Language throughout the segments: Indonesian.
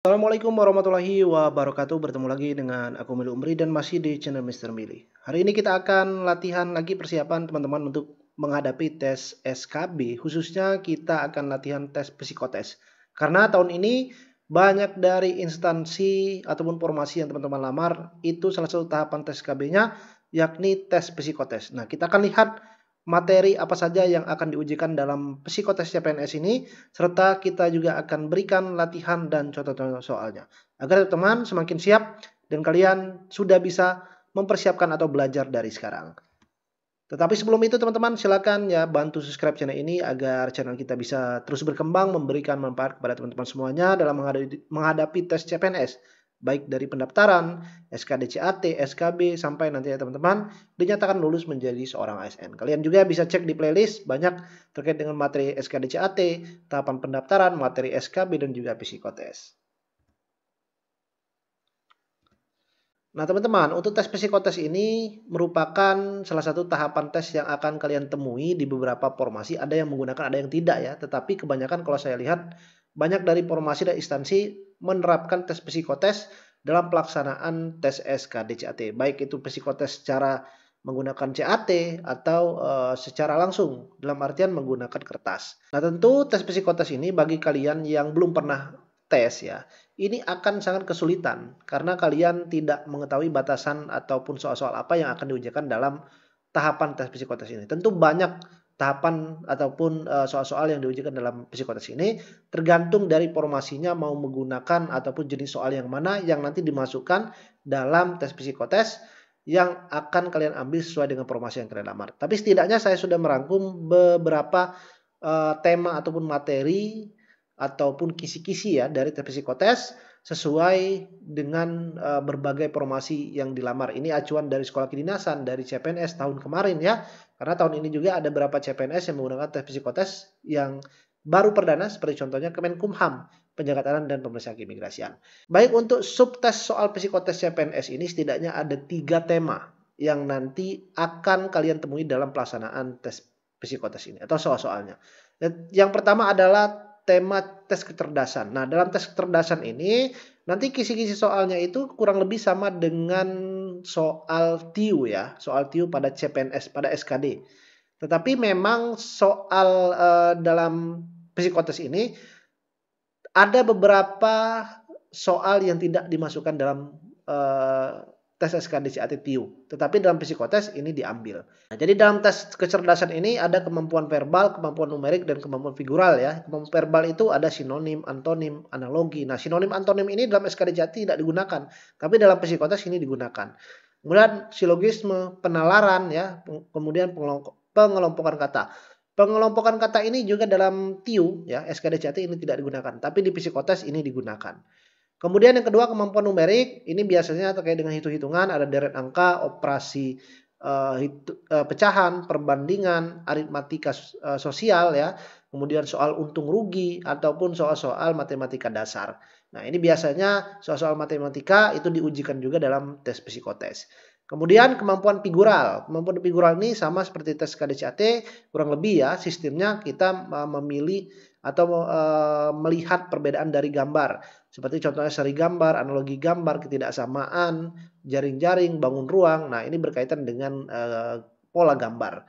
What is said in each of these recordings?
Assalamualaikum warahmatullahi wabarakatuh. Bertemu lagi dengan aku Mili Umri dan masih di channel Mister Mili. Hari ini kita akan latihan lagi persiapan teman-teman untuk menghadapi tes SKB. Khususnya kita akan latihan tes psikotes. Karena tahun ini banyak dari instansi ataupun formasi yang teman-teman lamar itu salah satu tahapan tes SKB-nya yakni tes psikotes. Nah, kita akan lihat materi apa saja yang akan diujikan dalam psikotes CPNS ini, serta kita juga akan berikan latihan dan contoh-contoh soalnya. Agar teman-teman semakin siap dan kalian sudah bisa mempersiapkan atau belajar dari sekarang. Tetapi sebelum itu teman-teman silakan ya bantu subscribe channel ini agar channel kita bisa terus berkembang, memberikan manfaat kepada teman-teman semuanya dalam menghadapi tes CPNS. Baik dari pendaftaran, SKDCAT, SKB, sampai nanti ya teman-teman dinyatakan lulus menjadi seorang ASN. Kalian juga bisa cek di playlist banyak terkait dengan materi SKDCAT, tahapan pendaftaran, materi SKB, dan juga psikotes. Nah teman-teman, untuk tes psikotes ini merupakan salah satu tahapan tes yang akan kalian temui di beberapa formasi. Ada yang menggunakan, ada yang tidak ya. Tetapi kebanyakan kalau saya lihat, banyak dari formasi dan instansi menerapkan tes psikotes dalam pelaksanaan tes SKDCAT. Baik itu psikotes secara menggunakan CAT atau secara langsung dalam artian menggunakan kertas. Nah tentu tes psikotes ini bagi kalian yang belum pernah tes ya, ini akan sangat kesulitan karena kalian tidak mengetahui batasan ataupun soal-soal apa yang akan diujikan dalam tahapan tes psikotes ini. Tentu banyak tahapan ataupun soal-soal yang diujikan dalam psikotes ini tergantung dari formasinya mau menggunakan ataupun jenis soal yang mana yang nanti dimasukkan dalam tes psikotes yang akan kalian ambil sesuai dengan formasi yang kalian lamar. Tapi setidaknya saya sudah merangkum beberapa tema ataupun materi ataupun kisi-kisi ya dari tes psikotes sesuai dengan berbagai formasi yang dilamar. Ini acuan dari sekolah kedinasan, dari CPNS tahun kemarin ya. Karena tahun ini juga ada beberapa CPNS yang menggunakan tes psikotes yang baru perdana seperti contohnya Kemenkumham, Penjagaan dan Pemeriksaan Keimigrasian. Baik, untuk subtes soal psikotes CPNS ini setidaknya ada 3 tema yang nanti akan kalian temui dalam pelaksanaan tes psikotes ini atau soal-soalnya. Yang pertama adalah tema tes kecerdasan. Nah, dalam tes kecerdasan ini nanti kisi-kisi soalnya itu kurang lebih sama dengan soal TIU ya, soal TIU pada CPNS, pada SKD. Tetapi memang soal dalam psikotes ini ada beberapa soal yang tidak dimasukkan dalam tes SKDCAT TIU, tetapi dalam psikotes ini diambil. Nah, jadi dalam tes kecerdasan ini ada kemampuan verbal, kemampuan numerik, dan kemampuan figural ya. Kemampuan verbal itu ada sinonim, antonim, analogi. Nah, sinonim, antonim ini dalam SKDCAT tidak digunakan, tapi dalam psikotes ini digunakan. Kemudian silogisme, penalaran ya, kemudian pengelompokan kata. Pengelompokan kata ini juga dalam TIU ya, SKDCAT ini tidak digunakan, tapi di psikotes ini digunakan. Kemudian yang kedua kemampuan numerik, ini biasanya terkait dengan hitung-hitungan, ada deret angka, operasi pecahan, perbandingan, aritmatika sosial ya, kemudian soal untung rugi ataupun soal-soal matematika dasar. Nah ini biasanya soal-soal matematika itu diujikan juga dalam tes psikotes. Kemudian kemampuan figural. Kemampuan figural ini sama seperti tes KDCAT, kurang lebih ya sistemnya kita memilih atau melihat perbedaan dari gambar. Seperti contohnya seri gambar, analogi gambar, ketidaksamaan, jaring-jaring, bangun ruang. Nah, ini berkaitan dengan pola gambar.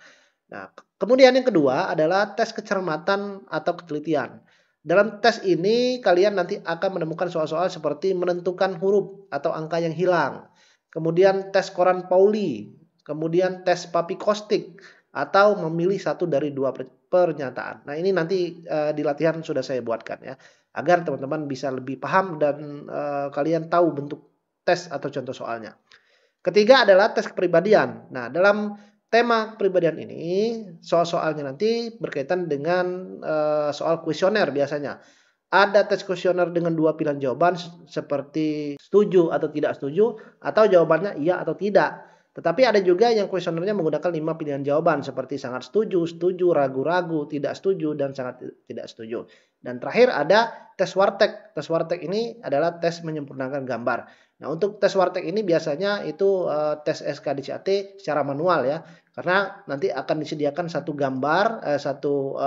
Nah, kemudian yang kedua adalah tes kecermatan atau ketelitian. Dalam tes ini kalian nanti akan menemukan soal-soal seperti menentukan huruf atau angka yang hilang. Kemudian tes koran Pauli, kemudian tes papikostik, atau memilih satu dari 2 pernyataan. Nah ini nanti di latihan sudah saya buatkan ya, agar teman-teman bisa lebih paham dan kalian tahu bentuk tes atau contoh soalnya. Ketiga adalah tes kepribadian. Nah dalam tema kepribadian ini soal-soalnya nanti berkaitan dengan soal kuesioner biasanya. Ada tes kuesioner dengan 2 pilihan jawaban seperti setuju atau tidak setuju, atau jawabannya iya atau tidak. Tetapi ada juga yang kuesionernya menggunakan 5 pilihan jawaban seperti sangat setuju, setuju, ragu-ragu, tidak setuju, dan sangat tidak setuju. Dan terakhir ada tes wartek. Tes wartek ini adalah tes menyempurnakan gambar. Nah untuk tes wartek ini biasanya itu tes SKDCAT secara manual ya. Karena nanti akan disediakan satu gambar, satu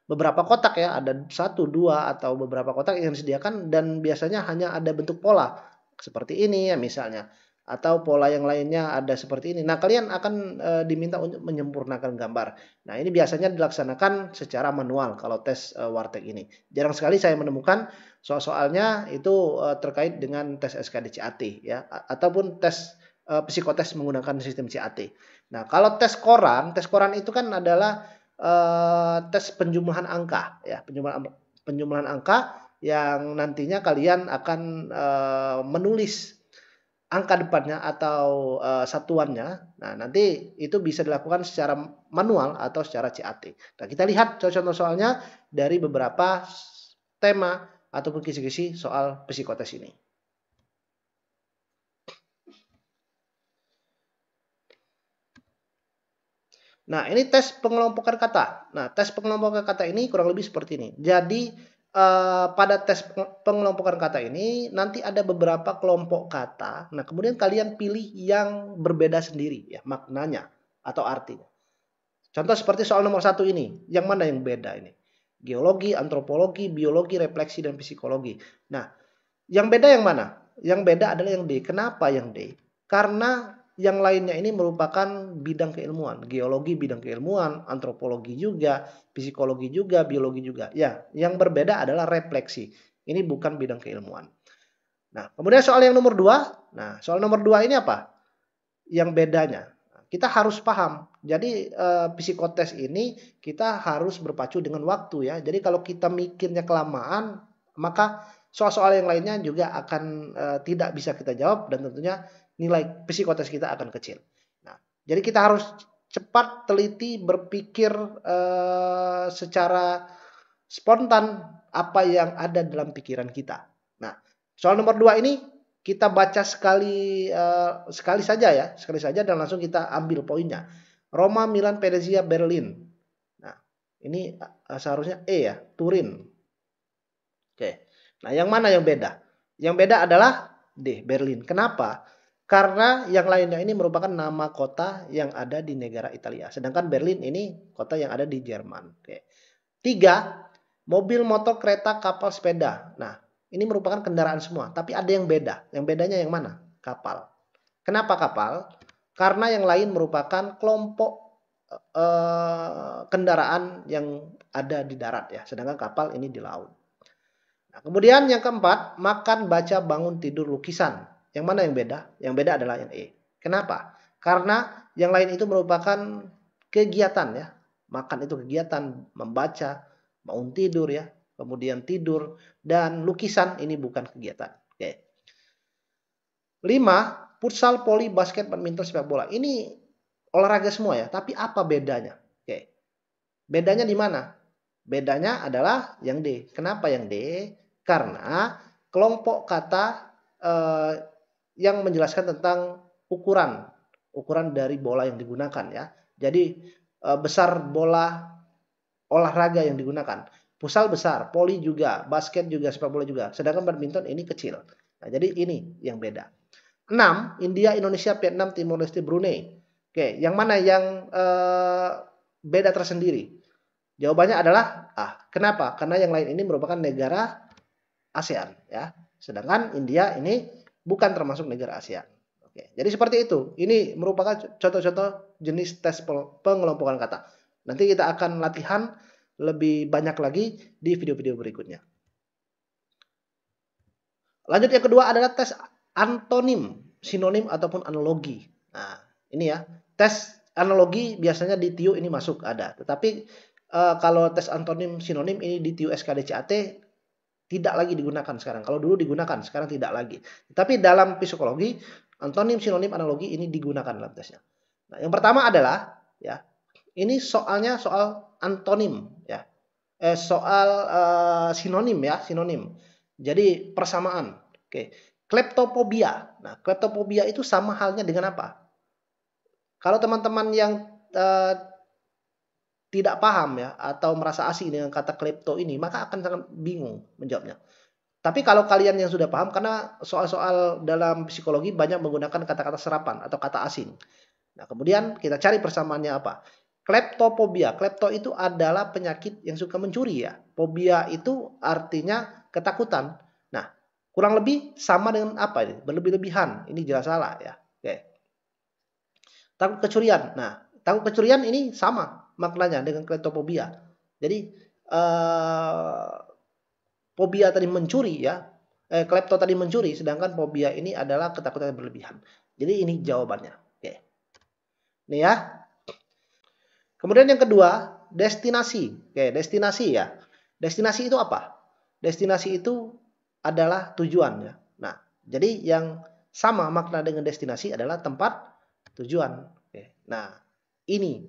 beberapa kotak ya, ada satu, dua, atau beberapa kotak yang disediakan dan biasanya hanya ada bentuk pola seperti ini ya misalnya, atau pola yang lainnya ada seperti ini. Nah, kalian akan diminta untuk menyempurnakan gambar. Nah, ini biasanya dilaksanakan secara manual kalau tes Wartek ini. Jarang sekali saya menemukan soal-soalnya itu terkait dengan tes SKD CAT ya, ataupun tes psikotes menggunakan sistem CAT. Nah, kalau tes koran itu kan adalah tes penjumlahan angka ya, penjumlahan angka yang nantinya kalian akan menulis angka depannya atau satuannya. Nah, nanti itu bisa dilakukan secara manual atau secara CAT. Nah, kita lihat contoh soalnya dari beberapa tema ataupun kisi-kisi soal psikotes ini. Nah, ini tes pengelompokan kata. Nah, tes pengelompokan kata ini kurang lebih seperti ini. Jadi, pada tes pengelompokan kata ini nanti ada beberapa kelompok kata. Nah, kemudian kalian pilih yang berbeda sendiri ya maknanya atau artinya. Contoh seperti soal nomor 1 ini. Yang mana yang beda ini? Geologi, antropologi, biologi, refleksi, dan psikologi. Nah, yang beda yang mana? Yang beda adalah yang D. Kenapa yang D? Karena yang lainnya ini merupakan bidang keilmuan. Geologi bidang keilmuan, antropologi juga, psikologi juga, biologi juga. Ya, yang berbeda adalah refleksi. Ini bukan bidang keilmuan. Nah, kemudian soal yang nomor 2. Nah, soal nomor 2 ini apa? Yang bedanya. Kita harus paham. Jadi psikotes ini kita harus berpacu dengan waktu ya. Jadi kalau kita mikirnya kelamaan, maka soal-soal yang lainnya juga akan tidak bisa kita jawab dan tentunya nilai psikotes kita akan kecil. Nah, jadi kita harus cepat, teliti, berpikir secara spontan apa yang ada dalam pikiran kita. Nah, soal nomor 2 ini kita baca sekali saja dan langsung kita ambil poinnya. Roma, Milan, Venezia, Berlin. Nah, ini seharusnya E ya, Turin. Oke. Nah, yang mana yang beda? Yang beda adalah D, Berlin. Kenapa? Karena yang lainnya ini merupakan nama kota yang ada di negara Italia. Sedangkan Berlin ini kota yang ada di Jerman. Oke. 3, mobil, motor, kereta, kapal, sepeda. Nah, ini merupakan kendaraan semua. Tapi ada yang beda. Yang bedanya yang mana? Kapal. Kenapa kapal? Karena yang lain merupakan kelompok kendaraan yang ada di darat ya. Sedangkan kapal ini di laut. Nah, kemudian yang keempat, makan, baca, bangun, tidur, lukisan. Yang mana yang beda? Yang beda adalah yang E. Kenapa? Karena yang lain itu merupakan kegiatan ya. Makan itu kegiatan, membaca, bangun tidur ya, kemudian tidur, dan lukisan ini bukan kegiatan. Oke. 5, futsal, voli, basket, badminton, sepak bola. Ini olahraga semua ya, tapi apa bedanya? Oke. Bedanya di mana? Bedanya adalah yang D. Kenapa yang D? Karena kelompok kata yang menjelaskan tentang ukuran dari bola yang digunakan ya. Jadi besar bola olahraga yang digunakan. Futsal besar, voli juga, basket juga, sepak bola juga. Sedangkan badminton ini kecil. Nah, jadi ini yang beda. 6, India, Indonesia, Vietnam, Timor Leste, Brunei. Oke, yang mana yang beda tersendiri? Jawabannya adalah A. Kenapa? Karena yang lain ini merupakan negara ASEAN ya. Sedangkan India ini bukan termasuk negara ASEAN. Oke, jadi seperti itu. Ini merupakan contoh-contoh jenis tes pengelompokan kata. Nanti kita akan latihan lebih banyak lagi di video-video berikutnya. Lanjut yang kedua adalah tes antonim, sinonim ataupun analogi. Nah, ini ya. Tes analogi biasanya di TIU ini masuk ada. Tetapi kalau tes antonim, sinonim ini di TIU SKD-CAT tidak lagi digunakan sekarang. Kalau dulu digunakan, sekarang tidak lagi. Tapi dalam psikologi, antonim, sinonim, analogi ini digunakan dalam tesnya. Nah, yang pertama adalah ya, ini soalnya soal antonim ya. Soal sinonim ya, sinonim. Jadi persamaan. Oke. Kleptofobia. Nah, kleptofobia itu sama halnya dengan apa? Kalau teman-teman yang tidak paham ya atau merasa asing dengan kata klepto ini, maka akan sangat bingung menjawabnya. Tapi kalau kalian yang sudah paham, karena soal-soal dalam psikologi banyak menggunakan kata-kata serapan atau kata asing. Nah, kemudian kita cari persamaannya apa. Kleptofobia. Klepto itu adalah penyakit yang suka mencuri ya. Fobia itu artinya ketakutan. Nah, kurang lebih sama dengan apa ini? Berlebih-lebihan. Ini jelas salah ya. Oke. Takut kecurian. Nah, takut kecurian ini sama maknanya dengan kleptofobia. Jadi fobia tadi mencuri ya. Klepto tadi mencuri, sedangkan fobia ini adalah ketakutan yang berlebihan. Jadi ini jawabannya. Oke. Ini ya. Kemudian yang kedua, destinasi. Oke, destinasi ya. Destinasi itu apa? Destinasi itu adalah tujuan ya. Nah, jadi yang sama makna dengan destinasi adalah tempat tujuan. Oke. Nah, ini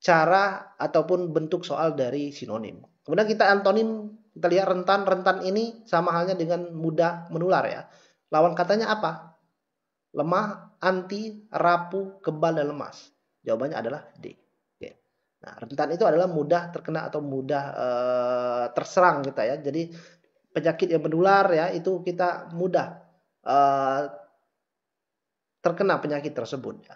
cara ataupun bentuk soal dari sinonim. Kemudian kita antonim, kita lihat rentan. Rentan ini sama halnya dengan mudah menular ya. Lawan katanya apa? Lemah, anti, rapuh, kebal, dan lemas. Jawabannya adalah D. Nah, rentan itu adalah mudah terkena atau mudah terserang kita ya. Jadi penyakit yang menular ya itu kita mudah terkena penyakit tersebut ya.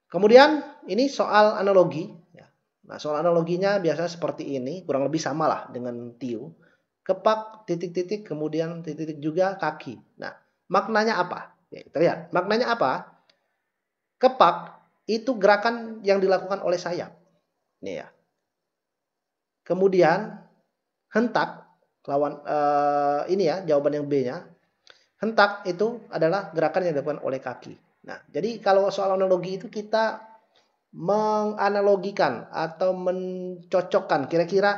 Kemudian ini soal analogi ya. Nah, soal analoginya biasanya seperti ini, kurang lebih sama lah dengan tiu. Kepak titik-titik kemudian titik-titik juga kaki. Nah, maknanya apa? Ya, kita lihat. Maknanya apa? Kepak itu gerakan yang dilakukan oleh sayap. Nih ya. Kemudian hentak lawan ini ya jawaban yang B-nya. Hentak itu adalah gerakan yang dilakukan oleh kaki. Nah, jadi kalau soal analogi itu kita menganalogikan atau mencocokkan kira-kira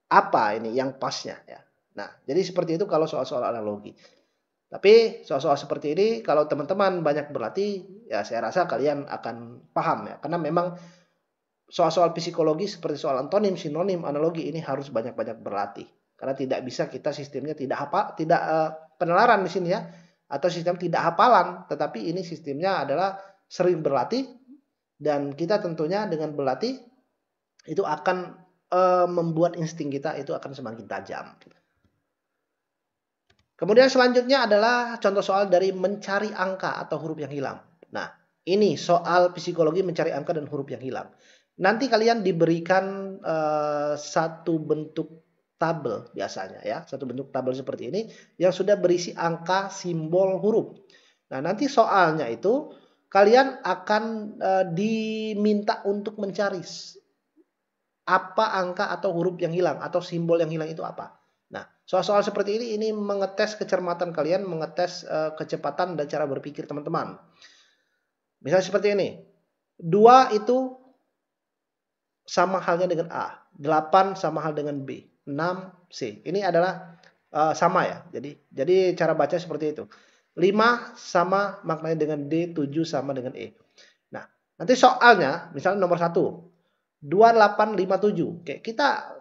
apa ini yang pasnya ya. Nah, jadi seperti itu kalau soal-soal analogi. Tapi soal-soal seperti ini kalau teman-teman banyak berlatih ya saya rasa kalian akan paham ya. Karena memang soal-soal psikologi seperti soal antonim, sinonim, analogi ini harus banyak-banyak berlatih. Karena tidak bisa kita sistemnya tidak penalaran di sini ya atau sistem tidak hafalan, tetapi ini sistemnya adalah sering berlatih dan kita tentunya dengan berlatih itu akan membuat insting kita itu akan semakin tajam. Kemudian selanjutnya adalah contoh soal dari mencari angka atau huruf yang hilang. Nah, ini soal psikologi mencari angka dan huruf yang hilang. Nanti kalian diberikan satu bentuk tabel biasanya ya, satu bentuk tabel seperti ini yang sudah berisi angka, simbol, huruf. Nah, nanti soalnya itu kalian akan diminta untuk mencari apa angka atau huruf yang hilang atau simbol yang hilang itu apa. Nah, soal-soal seperti ini mengetes kecermatan kalian, mengetes kecepatan dan cara berpikir teman-teman. Misalnya seperti ini. 2 itu sama halnya dengan A. 8 sama hal dengan B. 6 C. Ini adalah sama ya. Jadi cara baca seperti itu. 5 sama maknanya dengan D, 7 sama dengan E. Nah, nanti soalnya misalnya nomor 1. 2857. Oke, kita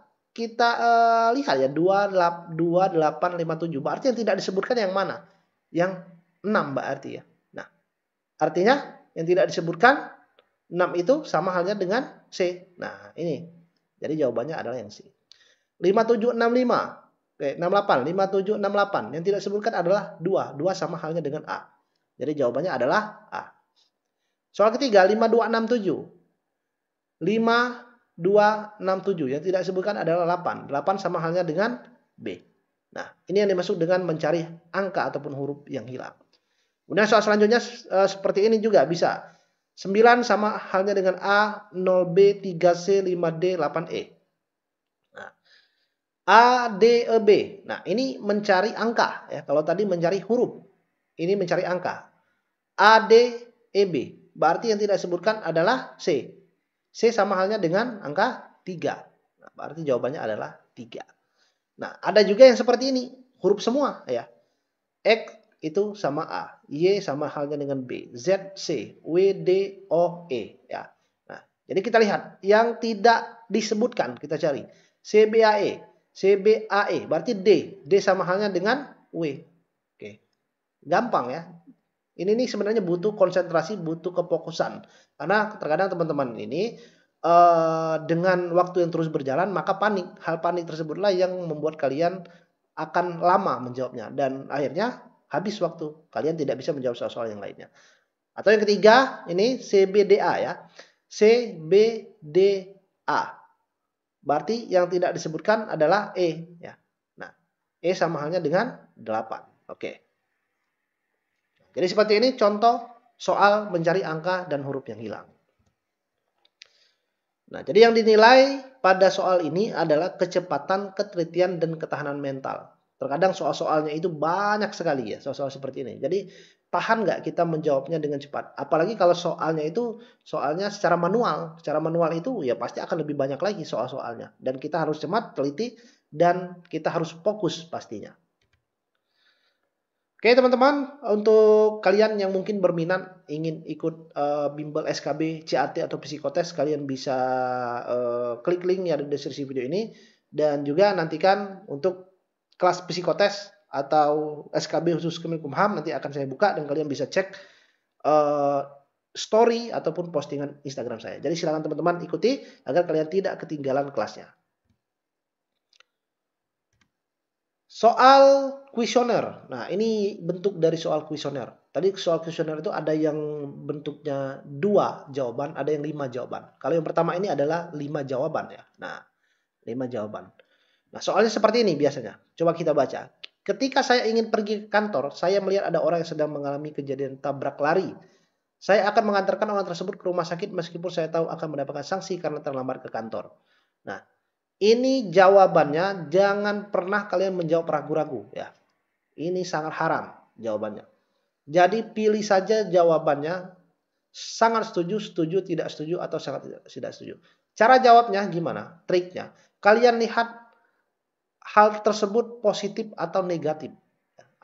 lihat ya 2857. Berarti yang tidak disebutkan yang mana? Yang 6 berarti ya. Nah, artinya yang tidak disebutkan 6 itu sama halnya dengan C. Nah, ini. Jadi jawabannya adalah yang C. 5765. Oke, 68. 5768. Yang tidak disebutkan adalah 2. 2 sama halnya dengan A. Jadi jawabannya adalah A. Soal ketiga, 5267. 5267. Yang tidak disebutkan adalah 8. 8 sama halnya dengan B. Nah, ini yang dimaksud dengan mencari angka ataupun huruf yang hilang. Kemudian soal selanjutnya seperti ini juga bisa. 9 sama halnya dengan A, 0B, 3C, 5D, 8E. Nah, A, D, E, B. Nah, ini mencari angka. Ya. Kalau tadi mencari huruf. Ini mencari angka. A, D, E, B. Berarti yang tidak disebutkan adalah C. C sama halnya dengan angka 3. Nah, berarti jawabannya adalah 3. Nah, ada juga yang seperti ini. Huruf semua. Ya. X itu sama A, Y sama halnya dengan B, Z, C, W, D, O, E. Ya. Nah, jadi kita lihat yang tidak disebutkan kita cari. CBAE, CBAE berarti D. D sama halnya dengan W. Oke. Gampang ya. Ini nih sebenarnya butuh konsentrasi, butuh kefokusan. Karena terkadang teman-teman ini dengan waktu yang terus berjalan maka panik. Hal panik tersebutlah yang membuat kalian akan lama menjawabnya dan akhirnya habis waktu. Kalian tidak bisa menjawab soal-soal yang lainnya. Atau yang ketiga, ini CBDA ya. CBDA. Berarti yang tidak disebutkan adalah E ya. Nah, E sama halnya dengan 8. Oke. Jadi seperti ini contoh soal mencari angka dan huruf yang hilang. Nah, jadi yang dinilai pada soal ini adalah kecepatan, ketelitian, dan ketahanan mental. Terkadang soal-soalnya itu banyak sekali ya, soal-soal seperti ini. Jadi tahan nggak kita menjawabnya dengan cepat. Apalagi kalau soalnya itu soalnya secara manual. Secara manual itu ya pasti akan lebih banyak lagi soal-soalnya. Dan kita harus cepat, teliti, dan kita harus fokus pastinya. Oke teman-teman, untuk kalian yang mungkin berminat ingin ikut bimbel SKB, CAT atau psikotes, kalian bisa klik link yang ada di deskripsi video ini. Dan juga nantikan untuk kelas psikotes atau SKB khusus Kemenkumham nanti akan saya buka dan kalian bisa cek story ataupun postingan Instagram saya. Jadi silakan teman-teman ikuti agar kalian tidak ketinggalan kelasnya. Soal kuesioner. Nah, ini bentuk dari soal kuesioner. Tadi soal kuesioner itu ada yang bentuknya 2 jawaban, ada yang 5 jawaban. Kalau yang pertama ini adalah 5 jawaban ya. Nah, 5 jawaban. Nah, soalnya seperti ini biasanya. Coba kita baca. Ketika saya ingin pergi ke kantor, saya melihat ada orang yang sedang mengalami kejadian tabrak lari. Saya akan mengantarkan orang tersebut ke rumah sakit meskipun saya tahu akan mendapatkan sanksi karena terlambat ke kantor. Nah, ini jawabannya, jangan pernah kalian menjawab ragu-ragu ya. Ini sangat haram jawabannya. Jadi pilih saja jawabannya, sangat setuju, setuju, tidak setuju, atau sangat tidak setuju. Cara jawabnya gimana? Triknya. Kalian lihat hal tersebut positif atau negatif.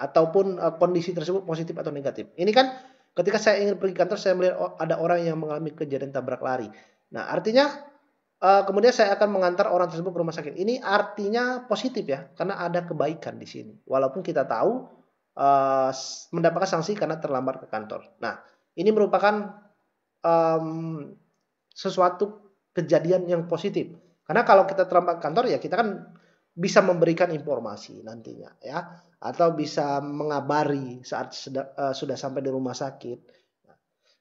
Ataupun kondisi tersebut positif atau negatif. Ini kan ketika saya ingin pergi kantor, saya melihat ada orang yang mengalami kejadian tabrak lari. Nah, artinya kemudian saya akan mengantar orang tersebut ke rumah sakit. Ini artinya positif ya, karena ada kebaikan di sini. Walaupun kita tahu mendapatkan sanksi karena terlambat ke kantor. Nah, ini merupakan sesuatu kejadian yang positif. Karena kalau kita terlambat ke kantor ya kita kan bisa memberikan informasi nantinya ya, atau bisa mengabari saat sudah sampai di rumah sakit.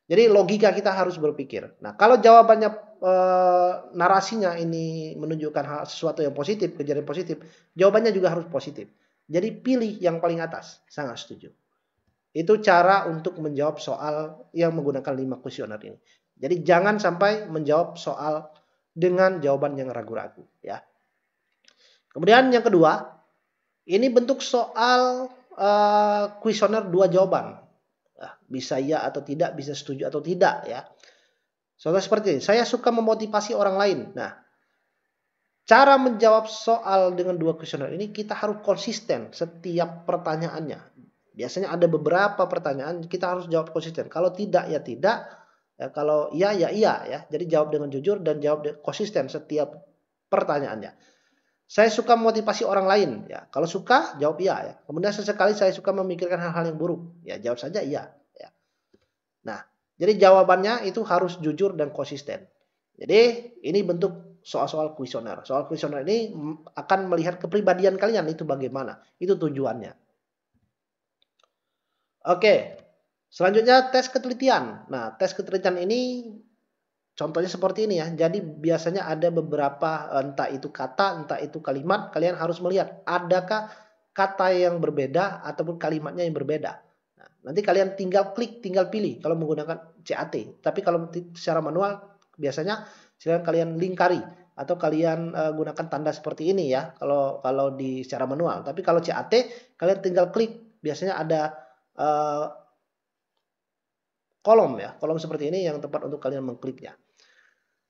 Jadi logika kita harus berpikir. Nah, kalau jawabannya narasinya ini menunjukkan sesuatu yang positif, kejadian positif, jawabannya juga harus positif. Jadi pilih yang paling atas. Sangat setuju. Itu cara untuk menjawab soal yang menggunakan 5 kuesioner ini. Jadi jangan sampai menjawab soal dengan jawaban yang ragu-ragu ya. Kemudian yang kedua, ini bentuk soal kuesioner 2 jawaban. Bisa ya atau tidak, bisa setuju atau tidak ya. Soalnya seperti ini, saya suka memotivasi orang lain. Nah, cara menjawab soal dengan 2 kuesioner ini kita harus konsisten setiap pertanyaannya. Biasanya ada beberapa pertanyaan kita harus jawab konsisten. Kalau tidak ya tidak, ya kalau iya ya iya ya. Jadi jawab dengan jujur dan jawab konsisten setiap pertanyaannya. Saya suka memotivasi orang lain ya. Kalau suka jawab iya ya. Kemudian sesekali saya suka memikirkan hal-hal yang buruk. Ya jawab saja iya ya. Nah, jadi jawabannya itu harus jujur dan konsisten. Jadi ini bentuk soal-soal kuesioner. Soal kuesioner ini akan melihat kepribadian kalian itu bagaimana. Itu tujuannya. Oke. Selanjutnya tes ketelitian. Nah, tes ketelitian ini contohnya seperti ini ya. Jadi biasanya ada beberapa entah itu kata, entah itu kalimat. Kalian harus melihat adakah kata yang berbeda ataupun kalimatnya yang berbeda. Nah, nanti kalian tinggal klik, tinggal pilih kalau menggunakan CAT. Tapi kalau secara manual biasanya silakan kalian lingkari atau kalian gunakan tanda seperti ini ya. Kalau di secara manual. Tapi kalau CAT kalian tinggal klik. Biasanya ada kolom ya. Kolom seperti ini yang tepat untuk kalian mengkliknya.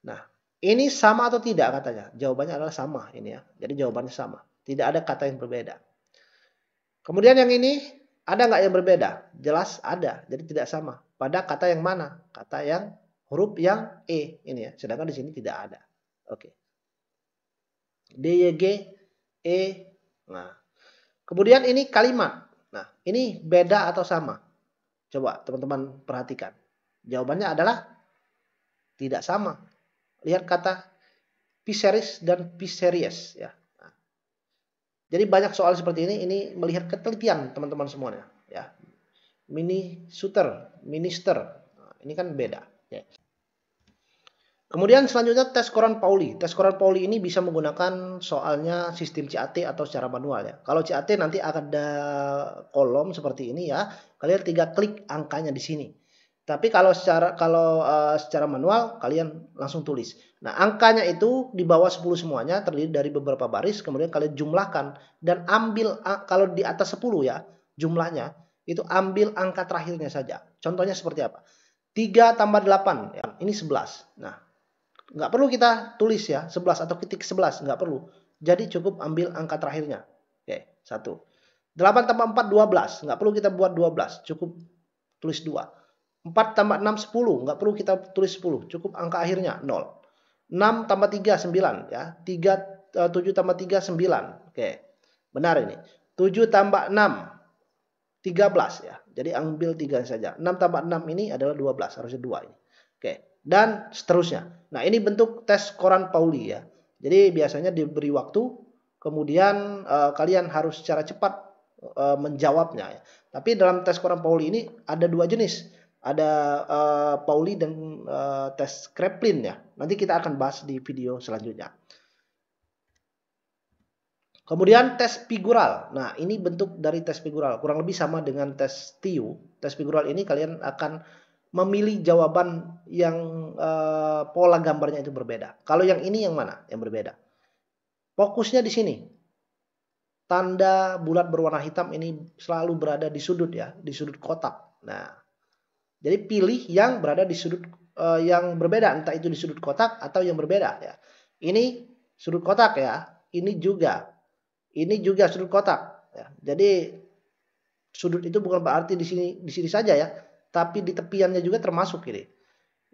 Nah, ini sama atau tidak katanya? Jawabannya adalah sama ini ya. Jadi jawabannya sama. Tidak ada kata yang berbeda. Kemudian yang ini, ada nggak yang berbeda? Jelas ada. Jadi tidak sama. Pada kata yang mana? Kata yang huruf yang E ini ya. Sedangkan di sini tidak ada. Oke. D, Y, G, E. Nah. Kemudian ini kalimat. Nah, ini beda atau sama? Coba teman-teman perhatikan. Jawabannya adalah tidak sama. Lihat kata Pizzeris dan Pizzeries ya. Nah, jadi banyak soal seperti ini melihat ketelitian teman-teman semuanya ya. Minister Ini kan beda. Ya. Kemudian selanjutnya tes koran Pauli. Tes koran Pauli ini bisa menggunakan soalnya sistem CAT atau secara manual ya. Kalau CAT nanti ada kolom seperti ini ya. Kalian tinggal klik angkanya di sini. Tapi kalau secara manual kalian langsung tulis. Nah, angkanya itu di bawah 10 semuanya terdiri dari beberapa baris, kemudian kalian jumlahkan dan ambil kalau di atas 10 ya jumlahnya, itu ambil angka terakhirnya saja. Contohnya seperti apa? 3 tambah 8 ya, ini 11. Nah, nggak perlu kita tulis ya 11 atau ketik 11, nggak perlu. Jadi cukup ambil angka terakhirnya. Oke, 1. 8 tambah 4 12, nggak perlu kita buat 12, cukup tulis 2. 4 tambah 6 10, nggak perlu kita tulis 10, cukup angka akhirnya 0. 6 tambah 3 9 ya. 7 tambah 3 9. Oke. Benar ini. 7 tambah 6 13 ya. Jadi ambil 3 saja. 6 tambah 6 ini adalah 12, harusnya 2 ini. Oke. Dan seterusnya. Nah, ini bentuk tes koran Pauli ya. Jadi biasanya diberi waktu, kemudian kalian harus secara cepat menjawabnya ya. Tapi dalam tes koran Pauli ini ada 2 jenis. Ada Pauli dan tes Kraepelin ya. Nanti kita akan bahas di video selanjutnya. Kemudian tes figural. Nah, ini bentuk dari tes figural. Kurang lebih sama dengan tes TIU. Tes figural ini kalian akan memilih jawaban yang pola gambarnya itu berbeda. Kalau yang ini yang mana? Yang berbeda. Fokusnya di sini. Tanda bulat berwarna hitam ini selalu berada di sudut ya, di sudut kotak. Nah, jadi pilih yang berada di sudut yang berbeda, entah itu di sudut kotak atau yang berbeda ya. Ini sudut kotak ya, ini juga sudut kotak ya. Jadi sudut itu bukan berarti di sini saja ya, tapi di tepiannya juga termasuk ini.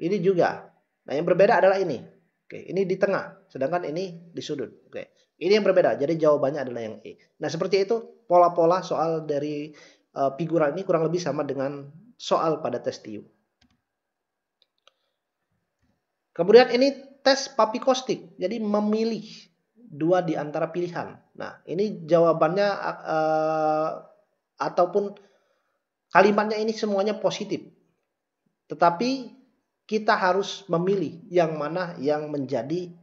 Ini juga. Nah, yang berbeda adalah ini. Oke, ini di tengah, sedangkan ini di sudut. Oke. Ini yang berbeda. Jadi jawabannya adalah yang E. Nah, seperti itu pola-pola soal dari figural ini kurang lebih sama dengan soal pada tes TIU. Kemudian ini tes papikostik. Jadi memilih 2 di antara pilihan. Nah, ini jawabannya ataupun kalimatnya ini semuanya positif. Tetapi kita harus memilih yang mana yang menjadi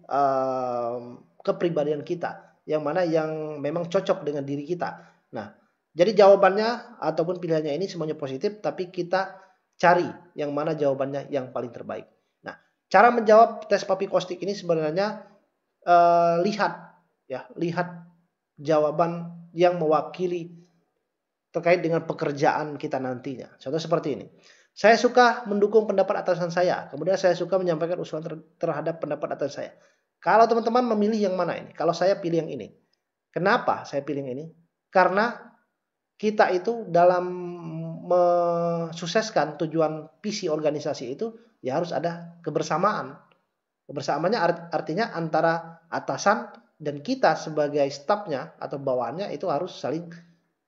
kepribadian kita, yang mana yang memang cocok dengan diri kita. Nah, jadi jawabannya ataupun pilihannya ini semuanya positif, tapi kita cari yang mana jawabannya yang paling terbaik. Nah, cara menjawab tes papikostik ini sebenarnya lihat jawaban yang mewakili terkait dengan pekerjaan kita nantinya. Contoh seperti ini. Saya suka mendukung pendapat atasan saya, kemudian saya suka menyampaikan usulan terhadap pendapat atasan saya. Kalau teman-teman memilih yang mana ini? Kalau saya pilih yang ini. Kenapa saya pilih yang ini? Karena kita itu dalam mensukseskan tujuan visi organisasi itu ya harus ada kebersamaan. Kebersamaannya artinya antara atasan dan kita sebagai stafnya atau bawahannya itu harus saling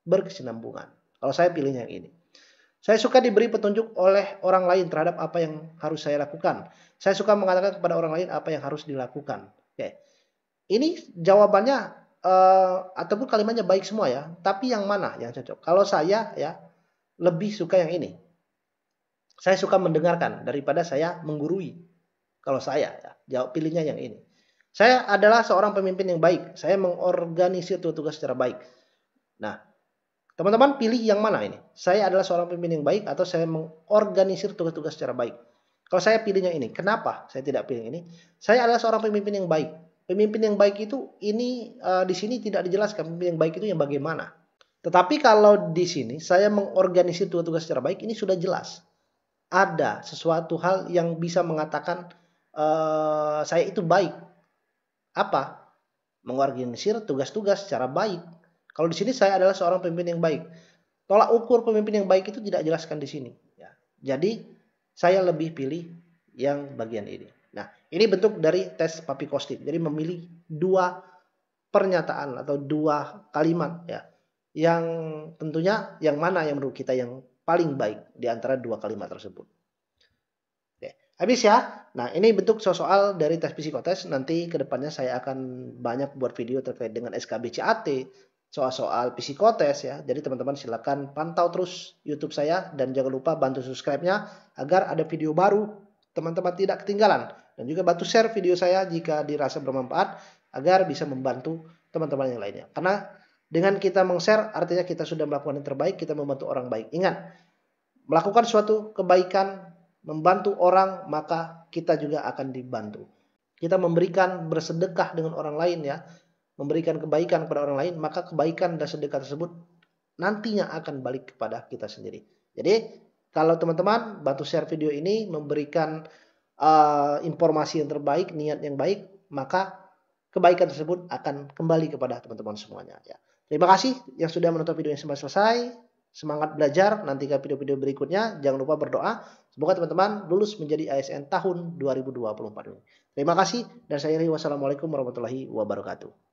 berkesinambungan. Kalau saya pilihnya yang ini. Saya suka diberi petunjuk oleh orang lain terhadap apa yang harus saya lakukan. Saya suka mengatakan kepada orang lain apa yang harus dilakukan. Oke. Ini jawabannya ataupun kalimatnya baik semua ya. Tapi yang mana yang cocok? Kalau saya ya lebih suka yang ini. Saya suka mendengarkan daripada saya menggurui. Kalau saya ya, jawab pilihnya yang ini. Saya adalah seorang pemimpin yang baik. Saya mengorganisir tugas secara baik. Nah, teman-teman pilih yang mana ini? Saya adalah seorang pemimpin yang baik atau saya mengorganisir tugas-tugas secara baik? Kalau saya pilihnya ini, kenapa saya tidak pilih ini? Saya adalah seorang pemimpin yang baik. Pemimpin yang baik itu ini di sini tidak dijelaskan pemimpin yang baik itu yang bagaimana. Tetapi kalau di sini saya mengorganisir tugas-tugas secara baik, ini sudah jelas. Ada sesuatu hal yang bisa mengatakan saya itu baik. Apa? Mengorganisir tugas-tugas secara baik. Kalau di sini saya adalah seorang pemimpin yang baik. Tolak ukur pemimpin yang baik itu tidak jelaskan di sini. Ya. Jadi saya lebih pilih yang bagian ini. Nah, ini bentuk dari tes papikostik. Jadi memilih 2 pernyataan atau 2 kalimat ya, yang tentunya yang mana yang menurut kita yang paling baik di antara 2 kalimat tersebut. Oke, habis ya. Nah, ini bentuk soal dari tes psikotes. Nanti kedepannya saya akan banyak buat video terkait dengan SKB CAT, soal-soal psikotes ya. Jadi teman-teman silakan pantau terus YouTube saya dan jangan lupa bantu subscribe-nya agar ada video baru teman-teman tidak ketinggalan. Dan juga bantu share video saya jika dirasa bermanfaat agar bisa membantu teman-teman yang lainnya. Karena dengan kita meng-share artinya kita sudah melakukan yang terbaik, kita membantu orang baik. Ingat, melakukan suatu kebaikan, membantu orang, maka kita juga akan dibantu. Kita memberikan, bersedekah dengan orang lain ya, memberikan kebaikan kepada orang lain, maka kebaikan dan sedekah tersebut nantinya akan balik kepada kita sendiri. Jadi kalau teman-teman bantu share video ini, memberikan informasi yang terbaik, niat yang baik, maka kebaikan tersebut akan kembali kepada teman-teman semuanya ya. Terima kasih yang sudah menonton video ini sampai selesai. Semangat belajar, nantikan video-video berikutnya. Jangan lupa berdoa. Semoga teman-teman lulus menjadi ASN tahun 2024 ini. Terima kasih dan saya Ri. Wassalamualaikum warahmatullahi wabarakatuh.